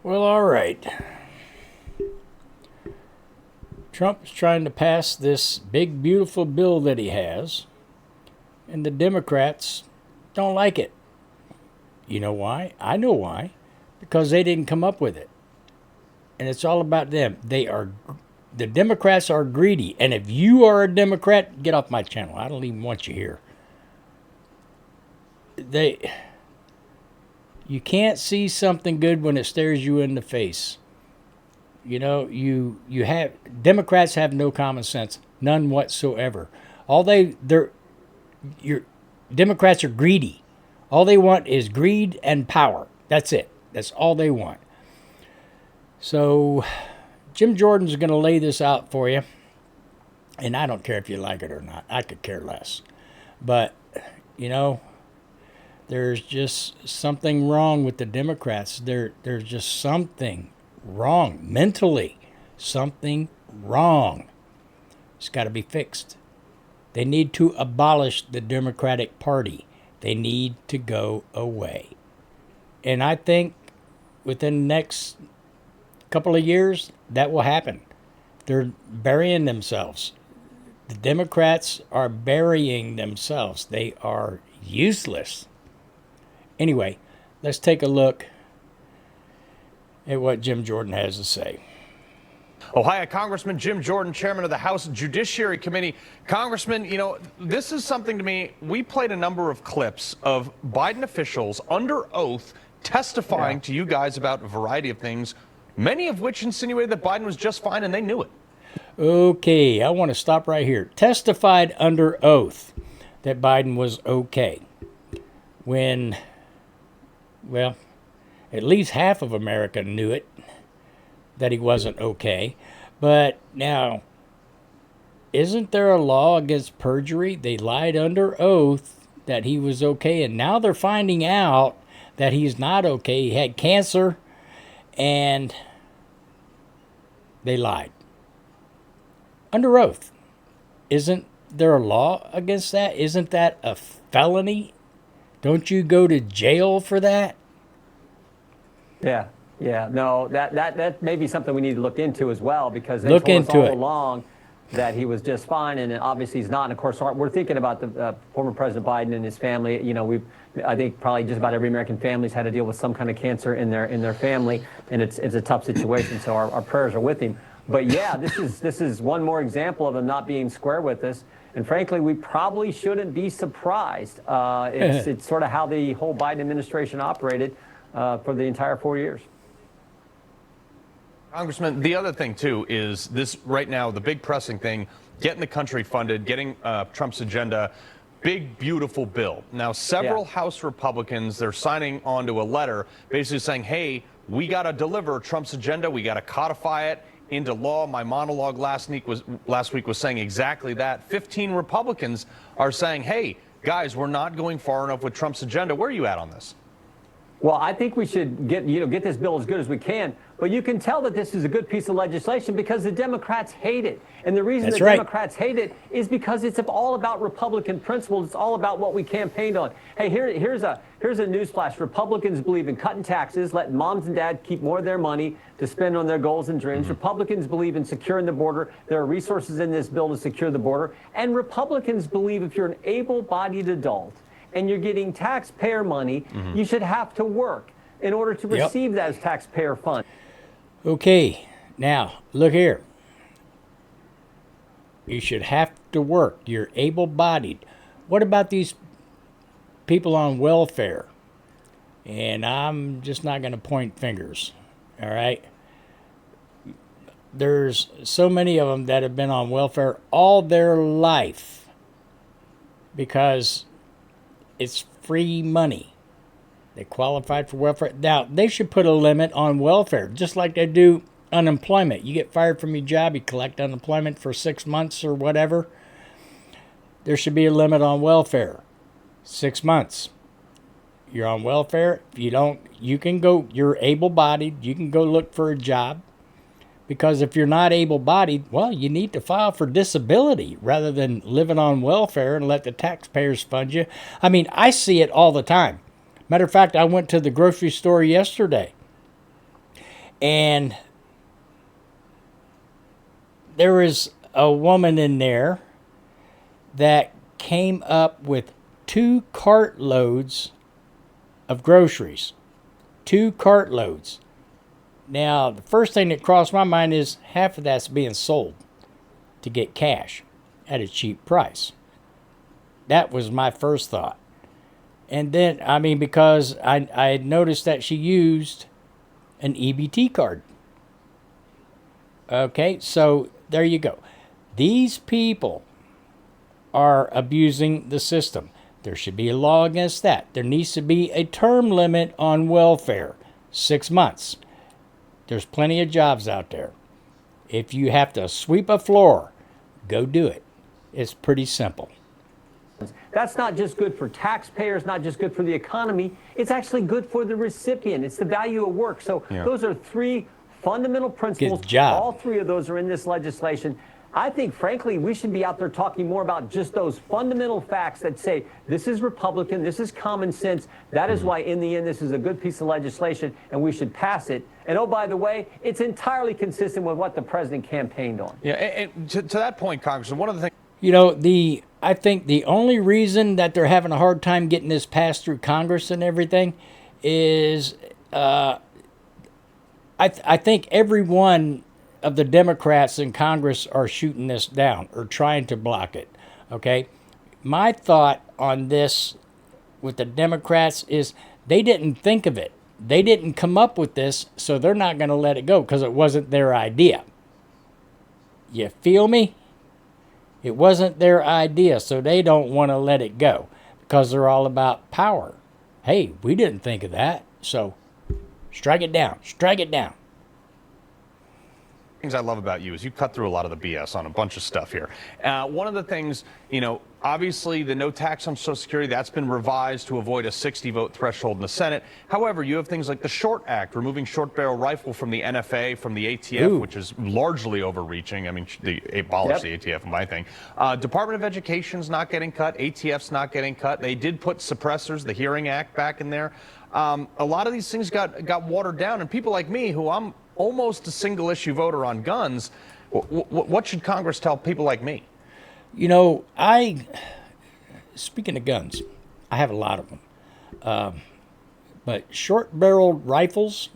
Well, all right. Trump's trying to pass this big, beautiful bill that he has, and the Democrats don't like it. You know why? I know why. Because they didn't come up with it. And it's all about them. The Democrats are greedy. And if you are a Democrat, get off my channel. I don't even want you here. You can't see something good when it stares you in the face. You know, Democrats have no common sense, none whatsoever. Democrats are greedy. All they want is greed and power. That's it. That's all they want. So Jim Jordan's going to lay this out for you. And I don't care if you like it or not. I could care less. But, you know, there's just something wrong with the Democrats. There's just something wrong. Mentally, something wrong. It's got to be fixed. They need to abolish the Democratic Party. They need to go away. And I think within the next couple of years, that will happen. They're burying themselves. The Democrats are burying themselves. They are useless. Anyway, let's take a look at what Jim Jordan has to say. Ohio Congressman Jim Jordan, chairman of the House Judiciary Committee. Congressman, you know, this is something to me. We played a number of clips of Biden officials under oath testifying to you guys about a variety of things, many of which insinuated that Biden was just fine and they knew it. Okay, I want to stop right here. Testified under oath that Biden was okay. When, well, at least half of America knew it, that he wasn't okay. But now, isn't there a law against perjury? They lied under oath that he was okay, and now they're finding out that he's not okay. He had cancer, and they lied. Under oath. Isn't there a law against that? Isn't that a felony? Don't you go to jail for that? Yeah, no, that may be something we need to look into as well, because they told us all along that he was just fine, and obviously he's not. And of course, we're thinking about the former President Biden and his family. You know, I think probably just about every American family's had to deal with some kind of cancer in their family, and it's a tough situation. So our prayers are with him. But yeah, this is one more example of him not being square with us. And frankly, we probably shouldn't be surprised. It's sort of how the whole Biden administration operated for the entire 4 years. Congressman, the other thing, too, is this right now, the big pressing thing, getting the country funded, getting Trump's agenda, big, beautiful bill. Now, several House Republicans, they're signing on to a letter basically saying, hey, we got to deliver Trump's agenda. We got to codify it into law. My monologue last week was saying exactly that. 15 Republicans are saying, hey, guys, we're not going far enough with Trump's agenda. Where are you at on this? Well, I think we should get this bill as good as we can. But you can tell that this is a good piece of legislation because the Democrats hate it. And the reason Democrats hate it is because it's all about Republican principles. It's all about what we campaigned on. Hey, here's a newsflash. Republicans believe in cutting taxes, letting moms and dads keep more of their money to spend on their goals and dreams. Republicans believe in securing the border. There are resources in this bill to secure the border. And Republicans believe if you're an able-bodied adult and you're getting taxpayer money, you should have to work in order to receive that as taxpayer funds. Okay, now, look here. You should have to work. You're able-bodied. What about these people on welfare? And I'm just not going to point fingers, all right? There's so many of them that have been on welfare all their life because it's free money. They qualified for welfare. Now, they should put a limit on welfare, just like they do unemployment. You get fired from your job, you collect unemployment for 6 months or whatever. There should be a limit on welfare. 6 months. You're on welfare. If you don't, you can go, you're able-bodied, you can go look for a job. Because if you're not able-bodied, well, you need to file for disability rather than living on welfare and let the taxpayers fund you. I mean, I see it all the time. Matter of fact, I went to the grocery store yesterday, And there was a woman in there that came up with 2 cartloads of groceries. 2 cartloads. Now, the first thing that crossed my mind is half of that's being sold to get cash at a cheap price. That was my first thought. And then, I mean, because I had noticed that she used an EBT card. Okay, so there you go. These people are abusing the system. There should be a law against that. There needs to be a term limit on welfare, 6 months. There's plenty of jobs out there. If you have to sweep a floor, go do it. It's pretty simple. That's not just good for taxpayers, not just good for the economy. It's actually good for the recipient. It's the value of work. So those are 3 fundamental principles. Good job. All 3 of those are in this legislation. I think, frankly, we should be out there talking more about just those fundamental facts that say this is Republican, this is common sense. That is why, in the end, this is a good piece of legislation, and we should pass it. And, oh, by the way, it's entirely consistent with what the president campaigned on. Yeah, and to that point, Congressman, one of the things... You know, I think the only reason that they're having a hard time getting this passed through Congress and everything is I think every one of the Democrats in Congress are shooting this down or trying to block it. Okay? My thought on this with the Democrats is they didn't think of it. They didn't come up with this, so they're not going to let it go because it wasn't their idea. You feel me? It wasn't their idea, so they don't want to let it go because they're all about power. Hey, we didn't think of that, so strike it down. Strike it down. Things I love about you is you cut through a lot of the BS on a bunch of stuff here. One of the things, you know, obviously the no tax on Social Security, that's been revised to avoid a 60-vote threshold in the Senate. However, you have things like the SHORT Act, removing short-barrel rifle from the NFA, from the ATF, Ooh. Which is largely overreaching. I mean, they abolished the ATF, my thing. Department of Education's not getting cut. ATF's not getting cut. They did put suppressors, the Hearing Act, back in there. A lot of these things got watered down, and people like me, who I'm almost a single-issue voter on guns, what should Congress tell people like me? You know, speaking of guns, I have a lot of them. But short-barreled rifles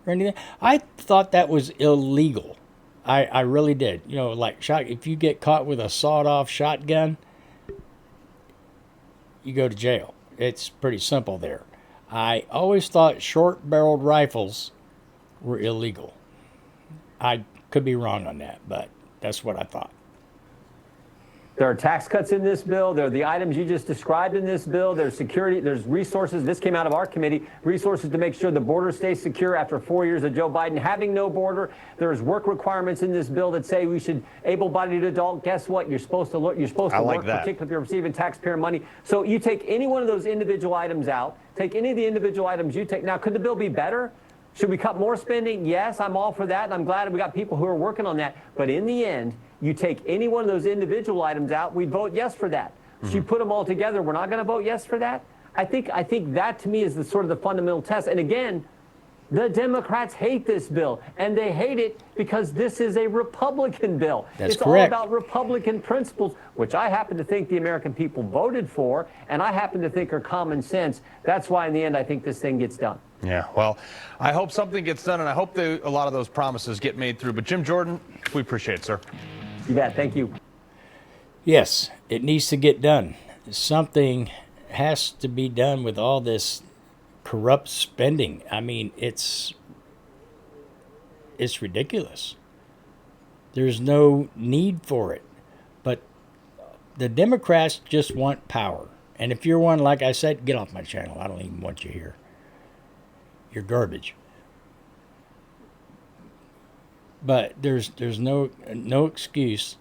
or anything, I thought that was illegal. I really did. You know, like if you get caught with a sawed-off shotgun, you go to jail. It's pretty simple there. I always thought short-barreled rifles were illegal. I could be wrong on that, but that's what I thought. There are tax cuts in this bill. There are the items you just described in this bill. There's security. There's resources. This came out of our committee. Resources to make sure the border stays secure after 4 years of Joe Biden having no border. There's work requirements in this bill that say we should able-bodied adult. Guess what? You're supposed to look. You're supposed to work, particularly if you're receiving taxpayer money. So you take any one of those individual items out. Take any of the individual items you take. Now, could the bill be better? Should we cut more spending? Yes, I'm all for that, and I'm glad we got people who are working on that. But in the end, you take any one of those individual items out, we'd vote yes for that. So you put them all together, we're not going to vote yes for that? I think that, to me, is the sort of the fundamental test. And again, the Democrats hate this bill, and they hate it because this is a Republican bill. That's correct. All about Republican principles, which I happen to think the American people voted for, and I happen to think are common sense. That's why, in the end, I think this thing gets done. Yeah, well, I hope something gets done, and I hope a lot of those promises get made through. But Jim Jordan, we appreciate it, sir. You bet. Thank you. Yes, it needs to get done. Something has to be done with all this corrupt spending. I mean, it's ridiculous. There's no need for it. But the Democrats just want power. And if you're one, like I said, get off my channel. I don't even want you here. You're garbage. But there's no excuse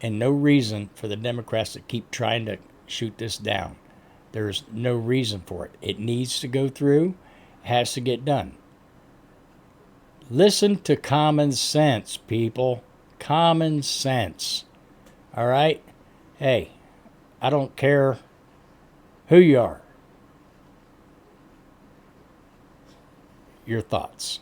and no reason for the Democrats to keep trying to shoot this down. There's no reason for it. It needs to go through. It has to get done. Listen to common sense, people. Common sense. All right? Hey, I don't care who you are. Your thoughts.